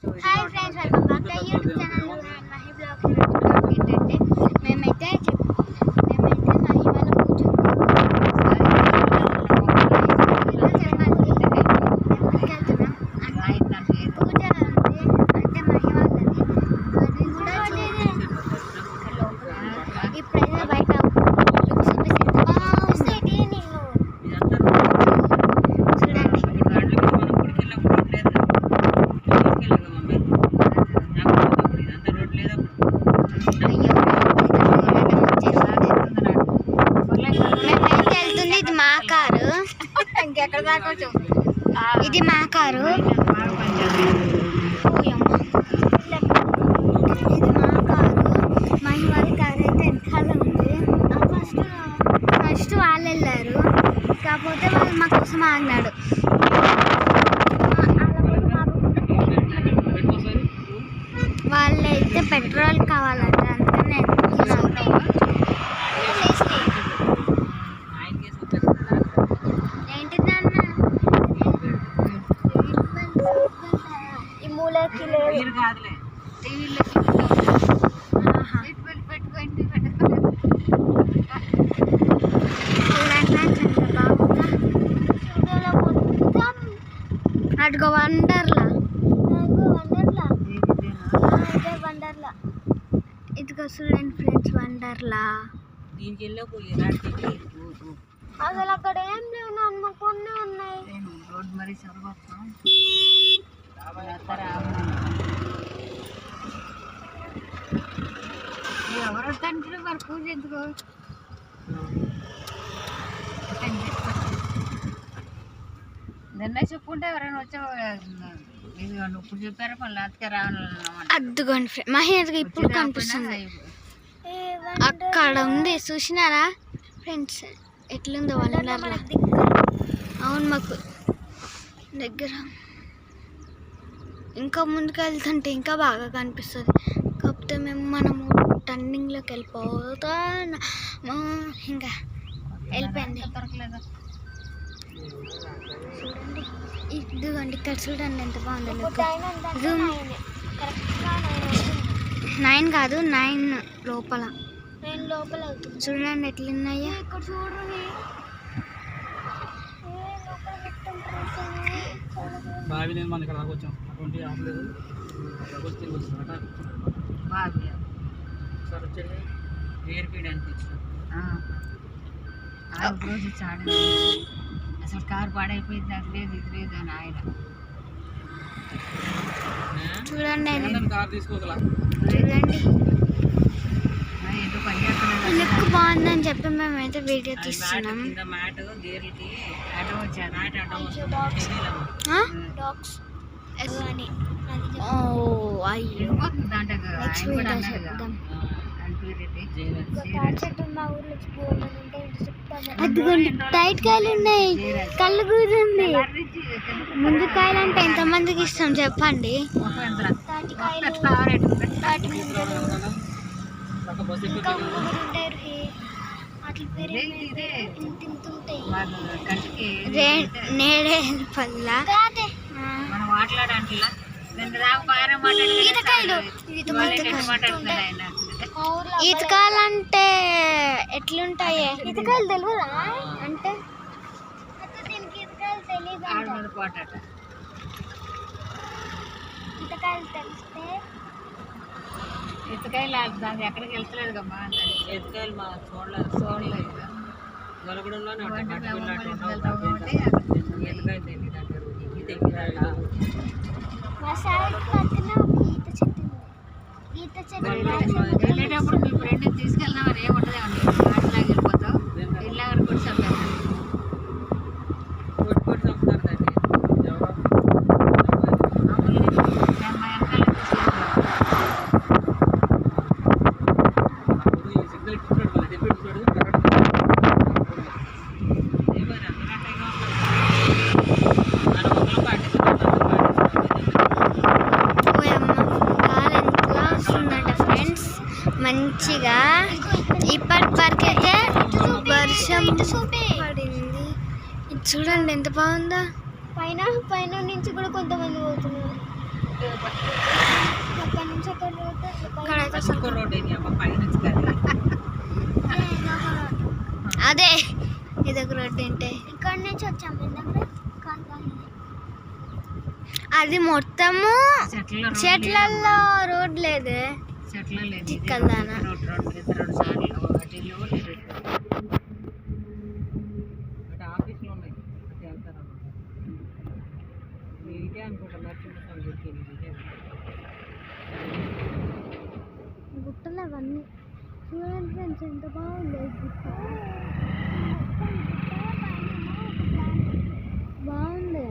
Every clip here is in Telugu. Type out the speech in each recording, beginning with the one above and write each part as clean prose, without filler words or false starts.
Hi friends, welcome back to YouTube channel Mahi blogs. ఏంటంటే మేమైతే మహి వాళ్ళ పూజ ఇప్పుడైతే బయట ఇంకెక్కడ దాకా ఇది మా కారు. ఇది మా కారు. మహి వాళ్ళ కారు అయితే వెనకాల ఉంది. ఫస్ట్ వాళ్ళు వెళ్ళారు, కాకపోతే వాళ్ళు మా కోసం ఆగినాడు. వాళ్ళైతే పెట్రోల్ కావాలంట, అందుకనే అటుగా వండర్లా ఇదిగో చూడండి ఫ్రెండ్స్, వండర్లా. అసలు అక్కడ ఏం లేవు, నమ్మకొన్నే ఉన్నాయి. రోడ్ మరి ఎవరు తండ్రి మరి పూజ ఎందుకు నిన్న చెప్పుకుంటే ఎవరైనా వచ్చా ఇప్పుడు చెప్పారా మళ్ళీ అతికే రావాలన్నమాట. అద్దుకోండి మహి, ఇప్పుడు కనిపిస్తుంది. అక్కడ ఉంది, చూసినారా ఫ్రెండ్స్ ఎట్లుందో వండర్లా. అవును, మాకు దగ్గర ఇంకా ముందుకు వెళ్తుంటే ఇంకా బాగా కనిపిస్తుంది. కాకపోతే మనము టర్నింగ్లోకి వెళ్ళిపోతా ఇంకా వెళ్ళిపోయింది. చూడండి, ఇదిగోండి ఇక్కడ చూడండి ఎంత బాగుంది. 9 కాదు, 9 లోపల అవుతుంది. చూడండి ఎట్లున్నాయో ఇక్కడ చూడండి. రోజు చాడు అసలు కారు పాడైపోయింది, అది లేదు ఇది లేదు అని ఆయన చూడండి. చూడండి లుక్ బాగుందని చెప్పి మేమైతే వీడియో తీస్తున్నాం. అదిగోండి టైట్ కాయలు ఉన్నాయి, కళ్ళు కూరుంది. ముందు కాయలు అంటే ఎంతమందికి ఇష్టం చెప్పండి. నేడే పల్ల ఈతకాయలంటే ఎట్లుంటాయి? ఈతకాయలు తెలియదా అంటే దీనికి ఈతకాయలు తెలియదు. ఈతకాయలు తెలిస్తే ఈతకాయలు దాన్ని ఎక్కడికి వెళ్తలేదు కమ్మా. ఈతకాయలు మా చూడలేదు వెళ్ళేటప్పుడు మీ ఫ్రెండ్ తీసుకెళ్ళినామని ఏముంటుంది అండి, అట్లాగే వెళ్ళిపోతావు. వెళ్ళాక కూడా చంపేస్తాను. మంచిగా ఇప్పటి వరకు అయితే వర్షం పడింది. చూడండి ఎంత బాగుందా. పైన నుంచి కూడా కొంతమంది పోతున్నారు. అదే ఇదొక రోడ్డు అంటే ఇక్కడ నుంచి వచ్చాము. అది మొత్తము చెట్లలో రోడ్ లేదు, చిక్కల్దానా గుట్టలు అవన్నీ చూడండి ఫ్రెండ్స్, ఎంత బాగుంది గుట్ట. బాగుంది.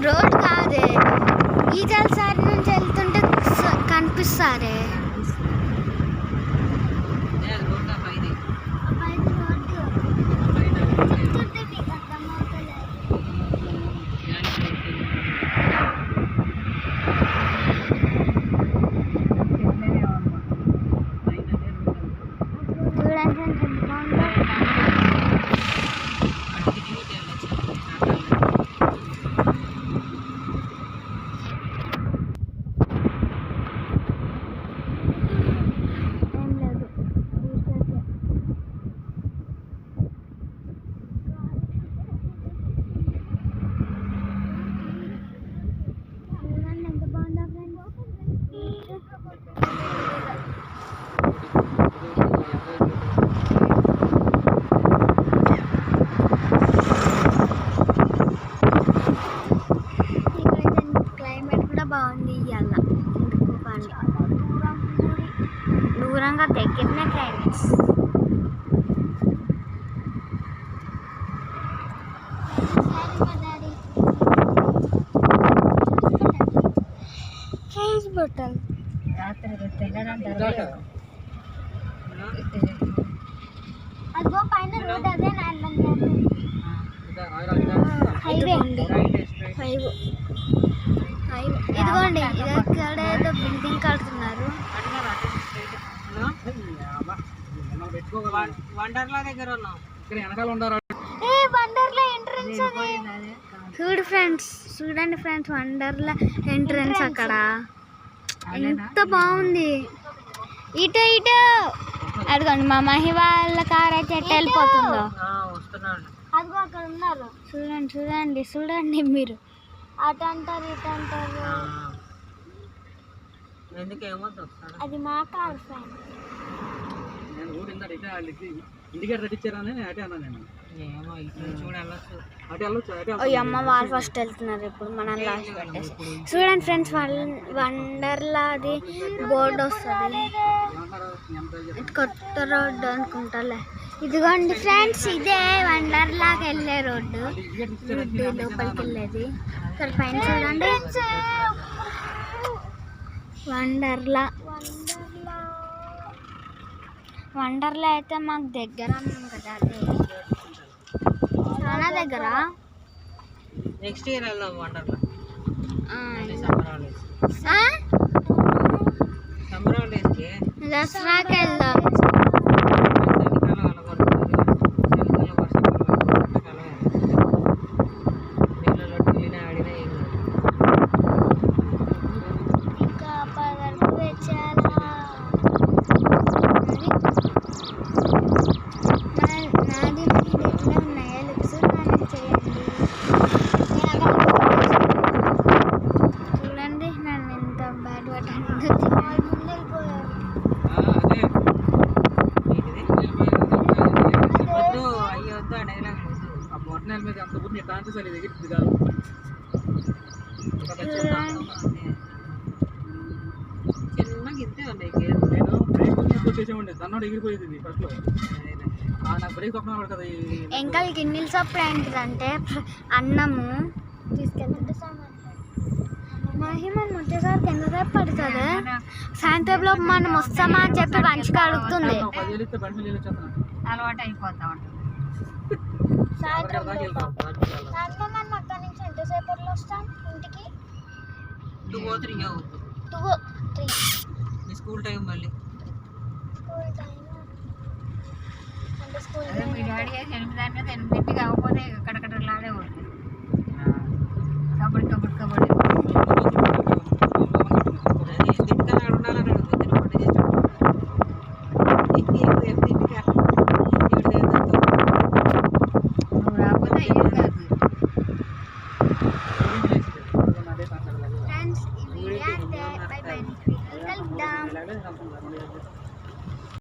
రోడ్ కాదే, ఈజల్ సార్ నుంచి వెళ్తుంటే కనిపిస్తారే. క్లైమేట్ కూడా బాగుంది ఇవాళ. దూరంగా దగ్గరనే క్లైమేట్స్. బట్టలు అదిగో పైన రోడ్, అదే హైవే. ఇదిగోండి, ఇక్కడ ఏదో బిల్డింగ్ కడుతున్నారు. వండర్లా దగ్గర ఉన్నాం. వండర్లా ఎంట్రన్స్ చూడు ఫ్రెండ్స్, చూడండి ఫ్రెండ్స్, వండర్లా ఎంట్రన్స్ అక్కడ ఎంత బాగుంది. ఇటు ఇటు అదిగోండి, మా మహి వాళ్ళ కార్ అయితే ఎట్ట వెళ్ళిపోతుందో. అదిగో అక్కడ ఉన్నారు, చూడండి చూడండి చూడండి. మీరు అటు అంటారు ఇటు అంటారు. అది మా కార్ ఫ్రెండ్. అమ్మ వాళ్ళు ఫస్ట్ వెళ్తున్నారు, ఇప్పుడు మనం లాస్ట్ పెట్టేసి. చూడండి ఫ్రెండ్స్, వండర్లా అది బోర్డు వస్తుంది. కొత్త రోడ్డు అనుకుంటాలే. ఇదిగోండి ఫ్రెండ్స్, ఇదే వండర్లాకి వెళ్ళే రోడ్డు, లోపలికి వెళ్ళేది. ఇక్కడ పైన చూడండి, వండర్లా. వండర్లా అయితే మాకు దగ్గర అన్నాం కదా, అదే చాలా దగ్గర. నెక్స్ట్ ఇయర్ వెళ్దాం వండర్లా. దసరాకి వెళ్దాం. ఇంకా గిన్నెల సప్లై ఏంటిదంటే అన్నము తీసుకెళ్తుంటే మహిమన్ వచ్చేసరికి ఎంతసేపు పడుతుంది? సాయంత్రంలో మనం వస్తామా అని చెప్పి మంచిగా అడుగుతుంది. అలవాటు అయిపోతా ఉంటుంది. సాయంత్రం మనం అక్కడి నుంచి ఎంతసేపట్లో వస్తాం ఇంటికి? 2 or 3 hours. Me school time మళ్ళీ స్కూల్ టైం అంటే స్కూల్ అదే మీ డాడీ 8 దాని మీద 8 కావాలి.